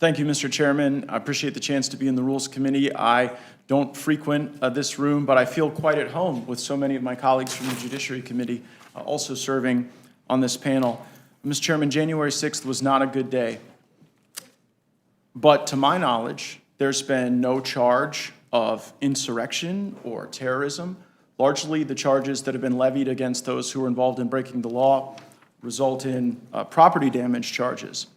Thank you, Mr. Chairman. I appreciate the chance to be in the Rules Committee. I don't frequent this room, but I feel quite at home with so many of my colleagues from the Judiciary Committee also serving on this panel. Mr. Chairman, January 6th was not a good day. But to my knowledge, there's been no charge of insurrection or terrorism. Largely, the charges that have been levied against those who were involved in breaking the law result in property damage charges.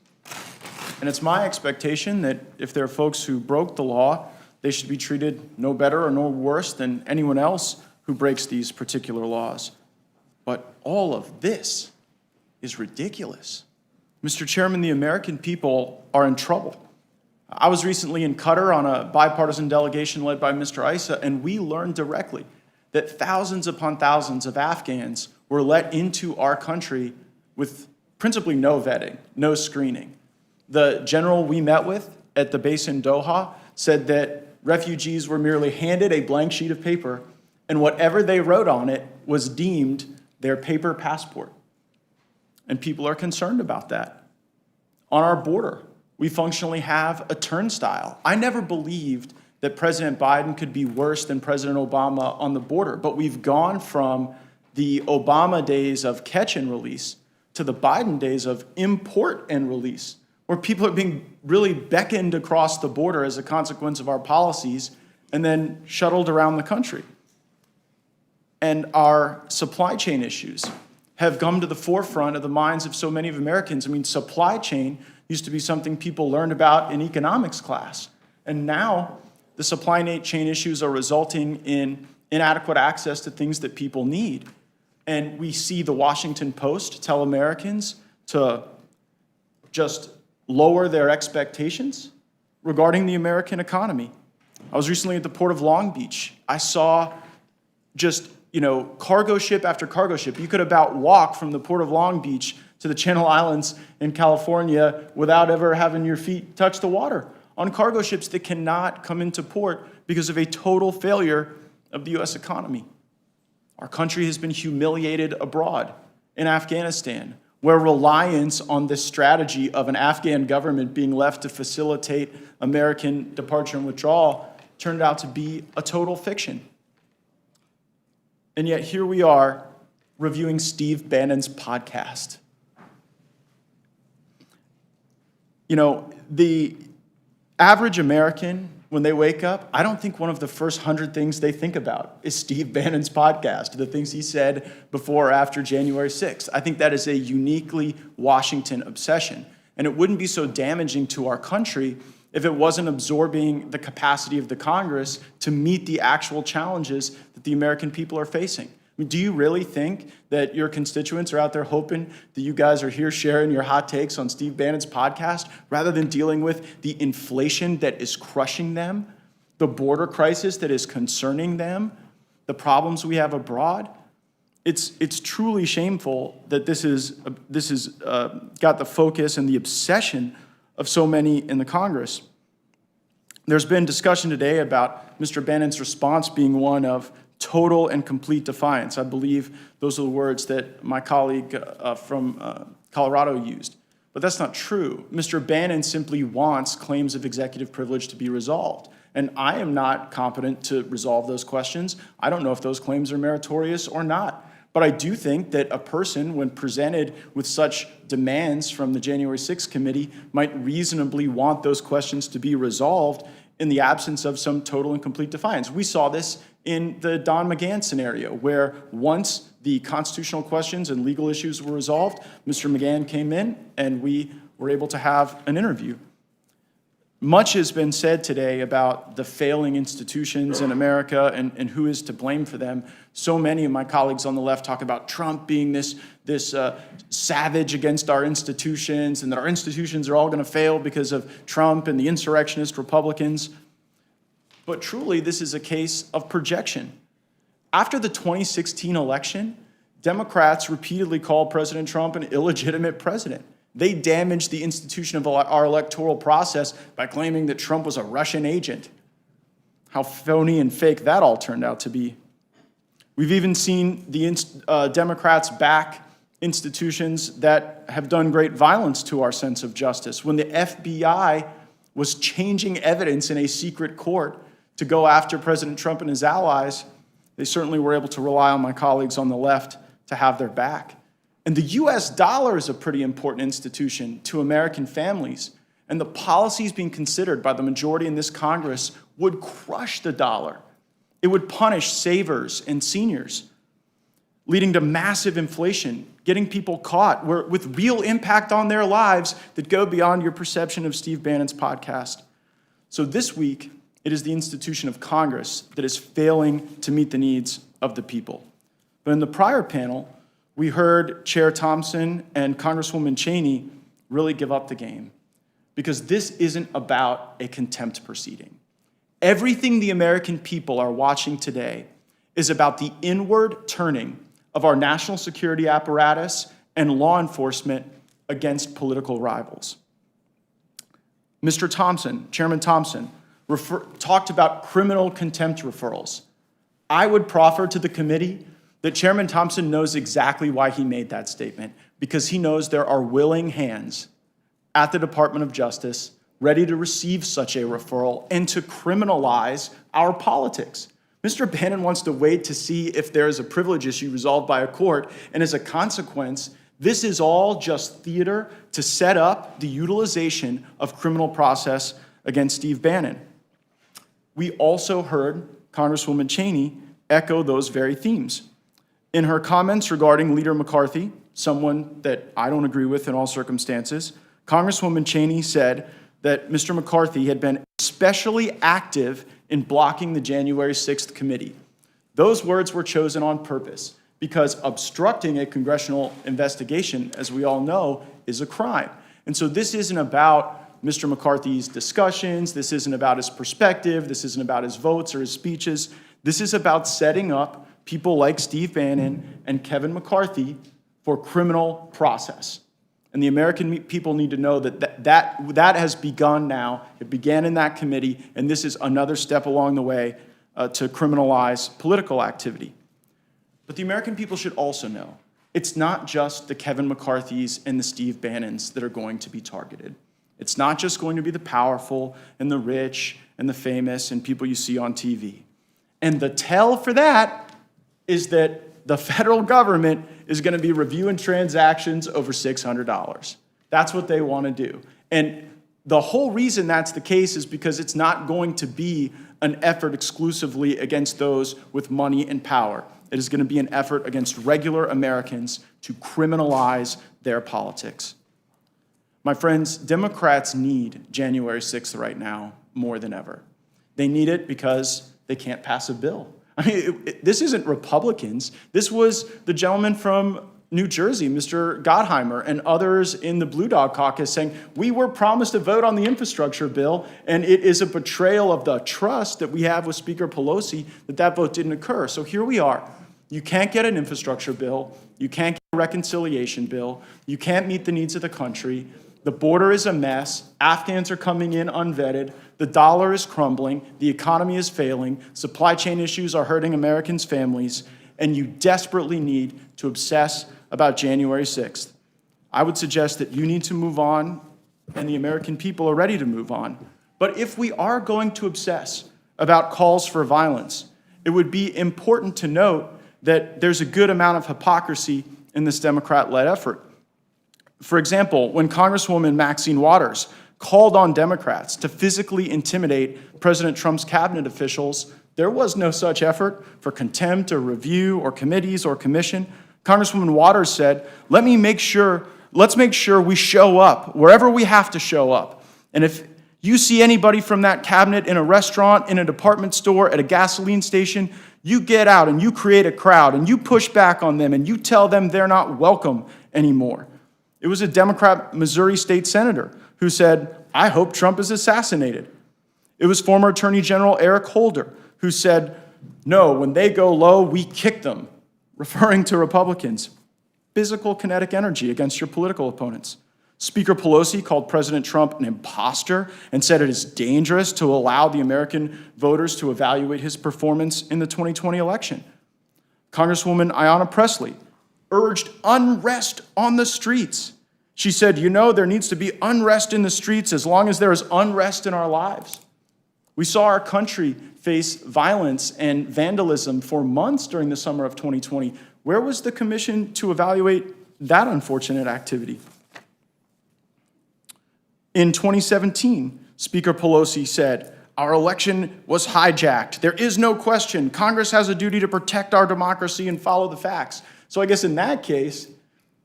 And it's my expectation that if there are folks who broke the law, they should be treated no better or no worse than anyone else who breaks these particular laws. But all of this is ridiculous. Mr. Chairman, the American people are in trouble. I was recently in Qatar on a bipartisan delegation led by Mr. Issa, and we learned directly that thousands upon thousands of Afghans were let into our country with principally no vetting, no screening. The general we met with at the base in Doha said that refugees were merely handed a blank sheet of paper, and whatever they wrote on it was deemed their paper passport. And people are concerned about that. On our border, we functionally have a turnstile. I never believed that President Biden could be worse than President Obama on the border, but we've gone from the Obama days of catch and release to the Biden days of import and release, where people are being really beckoned across the border as a consequence of our policies and then shuttled around the country. And our supply chain issues have come to the forefront of the minds of so many of Americans. I mean, supply chain used to be something people learned about in economics class. And now the supply chain issues are resulting in inadequate access to things that people need. And we see the Washington Post tell Americans to just lower their expectations regarding the American economy. I was recently at the Port of Long Beach. I saw just, cargo ship after cargo ship. You could about walk from the Port of Long Beach to the Channel Islands in California without ever having your feet touch the water on cargo ships that cannot come into port because of a total failure of the U.S. economy. Our country has been humiliated abroad in Afghanistan, where reliance on this strategy of an Afghan government being left to facilitate American departure and withdrawal turned out to be a total fiction. And yet here we are reviewing Steve Bannon's podcast. The average American, when they wake up, I don't think one of the first 100 things they think about is Steve Bannon's podcast, the things he said before or after January 6th. I think that is a uniquely Washington obsession. And it wouldn't be so damaging to our country if it wasn't absorbing the capacity of the Congress to meet the actual challenges that the American people are facing. I mean, do you really think that your constituents are out there hoping that you guys are here sharing your hot takes on Steve Bannon's podcast rather than dealing with the inflation that is crushing them, the border crisis that is concerning them, the problems we have abroad? It's truly shameful that this is got the focus and the obsession of so many in the Congress. There's been discussion today about Mr. Bannon's response being one of total and complete defiance. I believe those are the words that my colleague from Colorado used. But that's not true. Mr. Bannon simply wants claims of executive privilege to be resolved. And I am not competent to resolve those questions. I don't know if those claims are meritorious or not. But I do think that a person, when presented with such demands from the January 6th committee, might reasonably want those questions to be resolved in the absence of some total and complete defiance. We saw this in the Don McGahn scenario, where once the constitutional questions and legal issues were resolved, Mr. McGahn came in and we were able to have an interview. Much has been said today about the failing institutions in America and who is to blame for them. So many of my colleagues on the left talk about Trump being this savage against our institutions and that our institutions are all going to fail because of Trump and the insurrectionist Republicans. But truly, this is a case of projection. After the 2016 election, Democrats repeatedly called President Trump an illegitimate president. They damaged the institution of our electoral process by claiming that Trump was a Russian agent. How phony and fake that all turned out to be. We've even seen the Democrats back institutions that have done great violence to our sense of justice. When the FBI was changing evidence in a secret court to go after President Trump and his allies, they certainly were able to rely on my colleagues on the left to have their back. And the US dollar is a pretty important institution to American families, and the policies being considered by the majority in this Congress would crush the dollar. It would punish savers and seniors, leading to massive inflation, getting people caught with real impact on their lives that go beyond your perception of Steve Bannon's podcast. So this week, it is the institution of Congress that is failing to meet the needs of the people. But in the prior panel, we heard Chair Thompson and Congresswoman Cheney really give up the game, because this isn't about a contempt proceeding. Everything the American people are watching today is about the inward turning of our national security apparatus and law enforcement against political rivals. Mr. Thompson, Chairman Thompson, talked about criminal contempt referrals. I would proffer to the committee that Chairman Thompson knows exactly why he made that statement, because he knows there are willing hands at the Department of Justice ready to receive such a referral and to criminalize our politics. Mr. Bannon wants to wait to see if there is a privilege issue resolved by a court, and as a consequence, this is all just theater to set up the utilization of criminal process against Steve Bannon. We also heard Congresswoman Cheney echo those very themes. In her comments regarding Leader McCarthy, someone that I don't agree with in all circumstances, Congresswoman Cheney said that Mr. McCarthy had been especially active in blocking the January 6th committee. Those words were chosen on purpose because obstructing a congressional investigation, as we all know, is a crime. And so this isn't about Mr. McCarthy's discussions, this isn't about his perspective, this isn't about his votes or his speeches. This is about setting up people like Steve Bannon and Kevin McCarthy for criminal process. And the American people need to know that has begun now. It began in that committee, and this is another step along the way to criminalize political activity. But the American people should also know it's not just the Kevin McCarthys and the Steve Bannons that are going to be targeted. It's not just going to be the powerful and the rich and the famous and people you see on TV. And the tell for that is that the federal government is going to be reviewing transactions over $600. That's what they want to do. And the whole reason that's the case is because it's not going to be an effort exclusively against those with money and power. It is going to be an effort against regular Americans to criminalize their politics. My friends, Democrats need January 6th right now more than ever. They need it because they can't pass a bill. I mean, this isn't Republicans. This was the gentleman from New Jersey, Mr. Gottheimer, and others in the Blue Dog Caucus saying, we were promised a vote on the infrastructure bill, and it is a betrayal of the trust that we have with Speaker Pelosi that vote didn't occur. So here we are. You can't get an infrastructure bill. You can't get a reconciliation bill. You can't meet the needs of the country. The border is a mess. Afghans are coming in unvetted. The dollar is crumbling. The economy is failing. Supply chain issues are hurting Americans' families. And you desperately need to obsess about January 6th. I would suggest that you need to move on, and the American people are ready to move on. But if we are going to obsess about calls for violence, it would be important to note that there's a good amount of hypocrisy in this Democrat-led effort. For example, when Congresswoman Maxine Waters called on Democrats to physically intimidate President Trump's cabinet officials, there was no such effort for contempt or review or committees or commission. Congresswoman Waters said, let's make sure we show up wherever we have to show up. And if you see anybody from that cabinet in a restaurant, in a department store, at a gasoline station, you get out and you create a crowd and you push back on them and you tell them they're not welcome anymore. It was a Democrat Missouri state senator who said, I hope Trump is assassinated. It was former Attorney General Eric Holder who said, no, when they go low, we kick them, referring to Republicans. Physical kinetic energy against your political opponents. Speaker Pelosi called President Trump an imposter and said it is dangerous to allow the American voters to evaluate his performance in the 2020 election. Congresswoman Ayanna Pressley urged unrest on the streets. She said, you know, there needs to be unrest in the streets as long as there is unrest in our lives. We saw our country face violence and vandalism for months during the summer of 2020. Where was the commission to evaluate that unfortunate activity? In 2017, Speaker Pelosi said, our election was hijacked. There is no question. Congress has a duty to protect our democracy and follow the facts. So I guess in that case,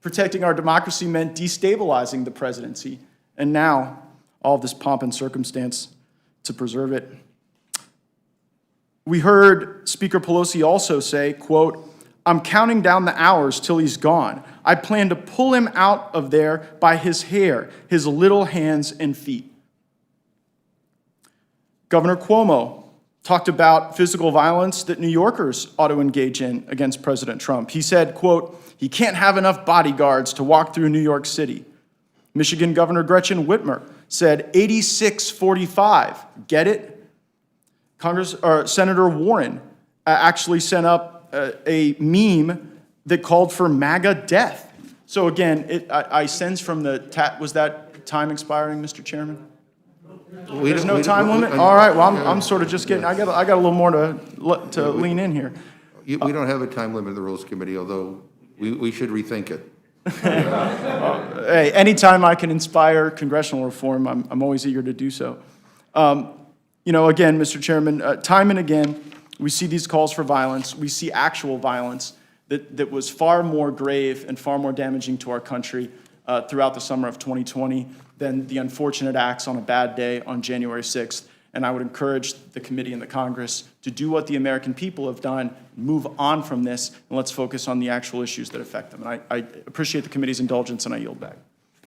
protecting our democracy meant destabilizing the presidency. And now, all of this pomp and circumstance to preserve it. We heard Speaker Pelosi also say, quote, I'm counting down the hours till he's gone. I plan to pull him out of there by his hair, his little hands and feet. Governor Cuomo talked about physical violence that New Yorkers ought to engage in against President Trump. He said, quote, he can't have enough bodyguards to walk through New York City. Michigan Governor Gretchen Whitmer said 86-45. Get it? Senator Warren actually sent up a meme that called for MAGA death. So again, I sense from the was that time expiring, Mr. Chairman? There's no time limit? All right, well, I'm sort of just getting, I got a little more to lean in here. We don't have a time limit of the Rules Committee, although we should rethink it. Hey, anytime I can inspire congressional reform, I'm always eager to do so. You know, again, Mr. Chairman, time and again, we see these calls for violence. We see actual violence that was far more grave and far more damaging to our country throughout the summer of 2020 than the unfortunate acts on a bad day on January 6th. And I would encourage the committee and the Congress to do what the American people have done, move on from this, and let's focus on the actual issues that affect them. And I appreciate the committee's indulgence, and I yield back.